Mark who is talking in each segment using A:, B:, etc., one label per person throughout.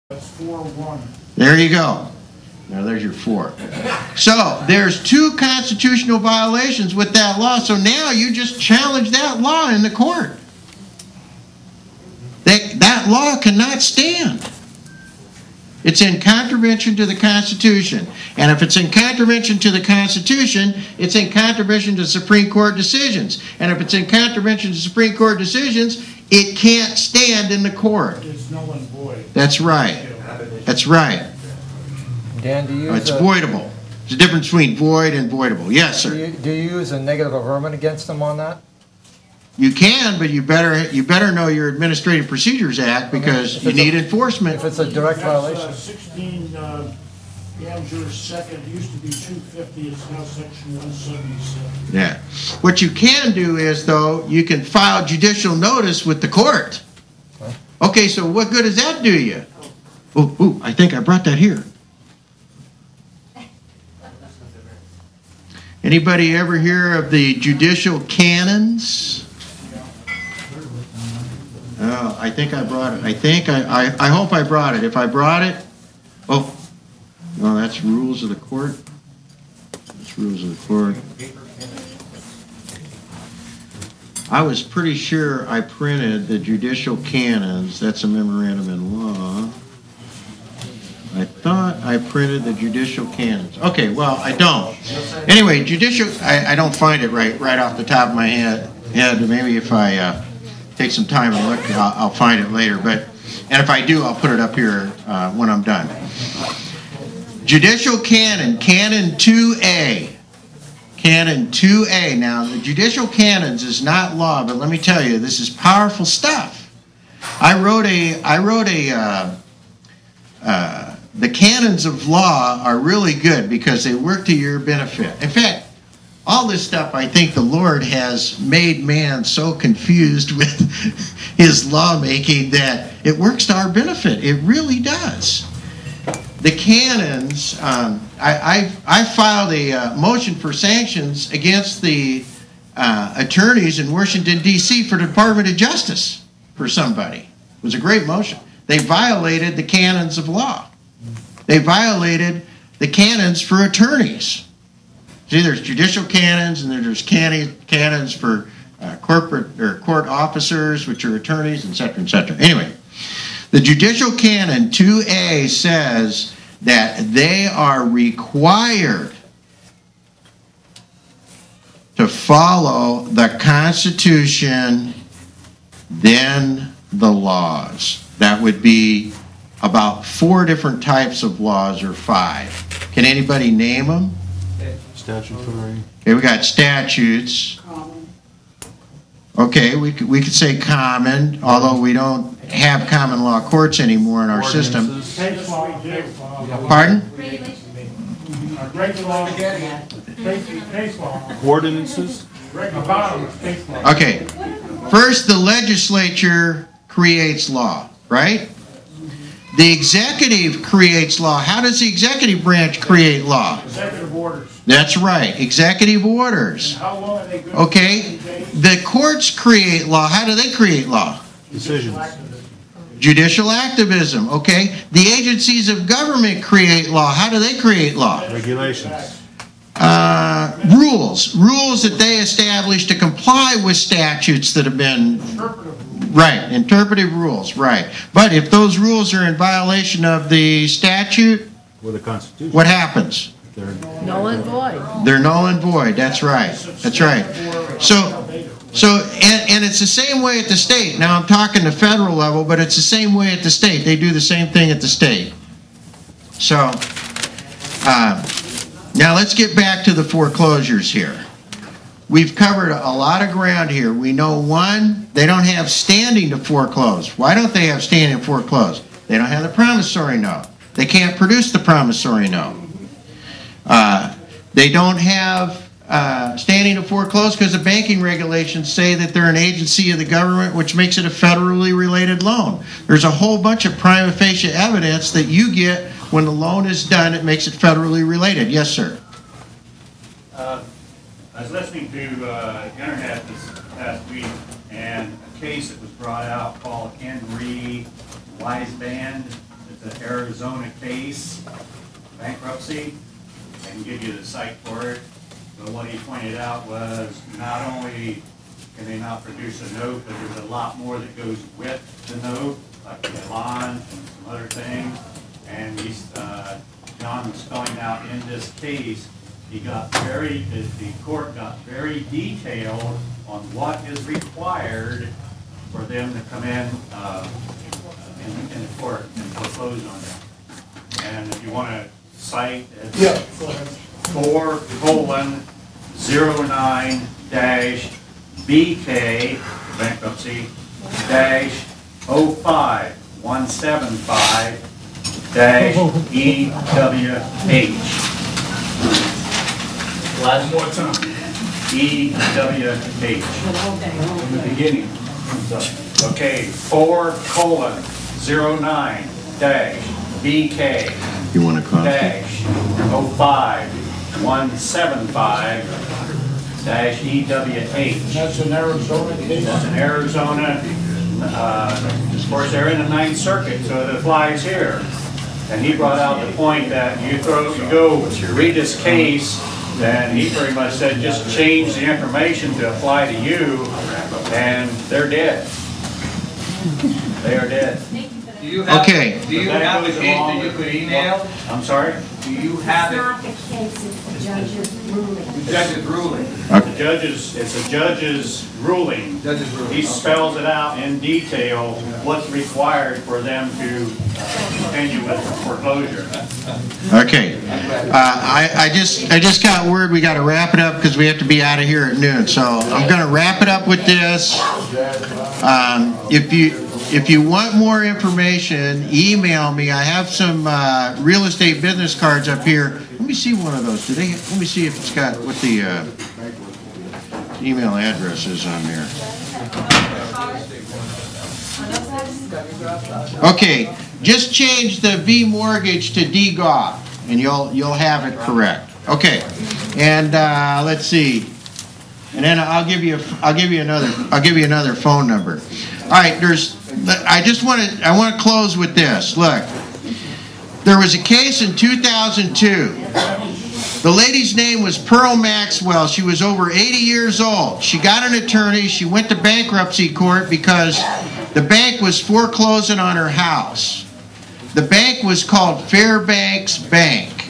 A: That's 4-1.
B: There you go. Now there's your 4. So there's 2 constitutional violations with that law. So now you just challenge that law in the court. That law cannot stand. It's in contravention to the Constitution. And if it's in contravention to the Constitution, it's in contravention to Supreme Court decisions. And if it's in contravention to Supreme Court decisions, it can't stand in the court.
A: It's null and void.
B: That's right. That's right.
C: Dan, do you use
B: It's voidable. There's a difference between void and voidable. Yes, sir.
C: Do you use a negative averment against them on that?
B: You can, but you better know your Administrative Procedures Act because you need enforcement.
C: If it's a direct
A: That's,
C: violation.
A: 16 Gamger second, used to be 250, it's now section 177.
B: Yeah. What you can do is, though, you can file judicial notice with the court. Okay, so what good does that do you? Oh, I think I brought that here. Anybody ever hear of the judicial canons? Oh, I think I brought it. I hope I brought it. If I brought it, oh, no, that's rules of the court. That's rules of the court. I was pretty sure I printed the judicial canons. That's a memorandum in law. I thought I printed the judicial canons. Okay, well, I don't. Anyway, judicial, I don't find it right off the top of my head. Maybe if I take some time and look, I'll find it later. And if I do, I'll put it up here when I'm done. Judicial canon, canon 2A. Canon 2A. Now, the judicial canons is not law, but let me tell you, this is powerful stuff. The canons of law are really good because they work to your benefit. In fact, all this stuff, I think the Lord has made man so confused with his lawmaking that it works to our benefit. It really does. The canons, I filed a motion for sanctions against the attorneys in Washington, D.C. for the Department of Justice for somebody. It was a great motion. They violated the canons of law. They violated the canons for attorneys. See, there's judicial canons and there's canons for corporate or court officers, which are attorneys, etc., etc. Anyway, the judicial canon 2A says that they are required to follow the Constitution, then the laws. That would be about 4 different types of laws, or 5. Can anybody name them?
D: Statutory.
B: Okay, we got statutes.
A: Common.
B: Okay, we could say common, although we don't have common law courts anymore in our system.
A: Case law.
B: Pardon?
A: Case law.
D: Ordinances.
A: Case law.
B: Okay, first the legislature creates law, right? The executive creates law. How does the executive branch create law?
A: Executive orders.
B: That's right, executive orders.
A: And how long are they good?
B: Okay, the courts create law. How do they create law?
D: Decisions.
B: Judicial activism, okay? The agencies of government create law. How do they create law?
D: Regulations.
B: Rules that they establish to comply with statutes that have been... Right, interpretive rules, right. But if those rules are in violation of the statute,
D: Or the Constitution.
B: what happens?
D: They're
E: Null and void.
B: They're null and void. That's right. That's right. And it's the same way at the state. Now I'm talking the federal level, but it's the same way at the state. They do the same thing at the state. So now let's get back to the foreclosures here. We've covered a lot of ground here. We know, one, they don't have standing to foreclose. Why don't they have standing to foreclose? They don't have the promissory note. They can't produce the promissory note. They don't have standing to foreclose because the banking regulations say that they're an agency of the government, which makes it a federally related loan. There's a whole bunch of prima facie evidence that you get when the loan is done. It makes it federally related. Yes, sir.
F: I was listening to the internet this past week, and a case that was brought out called Henry Wise Band. It's the Arizona case, bankruptcy. I can give you the site for it. But what he pointed out was not only can they not produce a note, but there's a lot more that goes with the note, like the bond and some other things. And John was spelling out in this case, the court got very detailed on what is required for them to come in the court and foreclose on them. And if you want to cite, it's 4:09-BK, bankruptcy, -05175-EWH.
E: Last more time.
F: EWH.
E: From the beginning.
F: Okay, 4:09-BK.
B: You want to call it?
F: -05175-EWH.
A: That's an Arizona case?
F: That's in Arizona. Of course, they're in the Ninth Circuit, so it applies here. And he brought out the point that you go read this case, then he pretty much said just change the information to apply to you, and they're dead. They are dead.
E: Do you have,
B: Okay.
E: Do you
F: That
E: have the
F: goes
E: case
F: along
E: that you
F: with-
E: could email?
F: I'm sorry?
E: Do you have
G: It's
E: it?
G: not the case, it's the judge's ruling.
E: The judge's ruling.
F: It's a judge's ruling.
E: Judge's ruling.
F: He spells it out in detail what's required for them to continue with foreclosure.
B: Okay. I just got word we got to wrap it up because we have to be out of here at noon. So I'm going to wrap it up with this. If you want more information, email me. I have some real estate business cards up here. Let me see one of those. Let me see if it's got what the email address is on there. Okay, just change the V mortgage to D Gough, and you'll have it correct. Okay, and let's see, and then I'll give you another phone number. All right, I want to close with this. Look, there was a case in 2002. The lady's name was Pearl Maxwell. She was over 80 years old. She got an attorney. She went to bankruptcy court because the bank was foreclosing on her house. The bank was called Fairbanks Bank.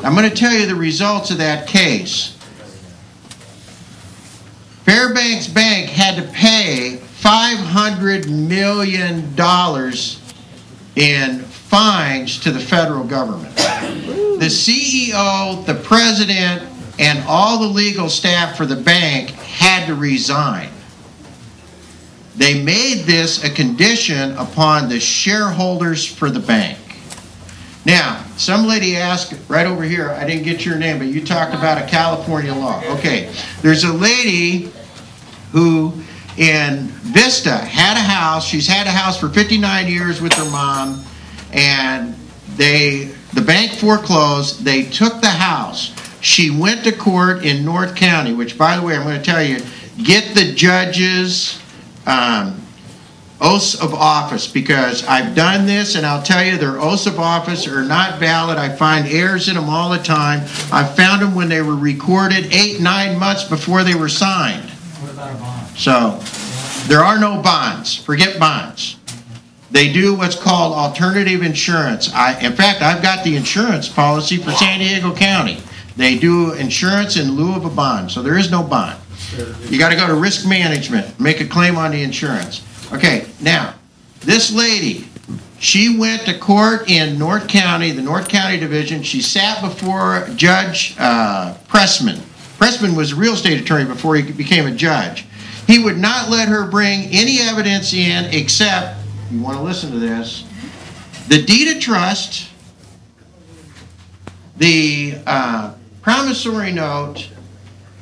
B: I'm going to tell you the results of that case. Fairbanks Bank had to pay $500 million in fines to the federal government. The CEO, the president, and all the legal staff for the bank had to resign. They made this a condition upon the shareholders for the bank. Now, some lady asked right over here, I didn't get your name, but you talked about a California law. Okay, there's a lady who in Vista had a house. She's had a house for 59 years with her mom, and the bank foreclosed. They took the house. She went to court in North County, which, by the way, I'm going to tell you, get the judges' oaths of office, because I've done this, and I'll tell you their oaths of office are not valid. I find errors in them all the time. I found them when they were recorded 8-9 months before they were signed.
E: What about a bond?
B: So there are no bonds. Forget bonds. They do what's called alternative insurance. In fact, I've got the insurance policy for San Diego County. They do insurance in lieu of a bond, so there is no bond. You got to go to risk management, make a claim on the insurance. Okay, now, this lady, she went to court in North County, the North County Division. She sat before Judge Pressman. Pressman was a real estate attorney before he became a judge. He would not let her bring any evidence in except, you want to listen to this, the deed of trust, the promissory note,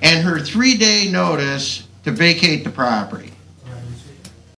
B: and her 3-day notice to vacate the property.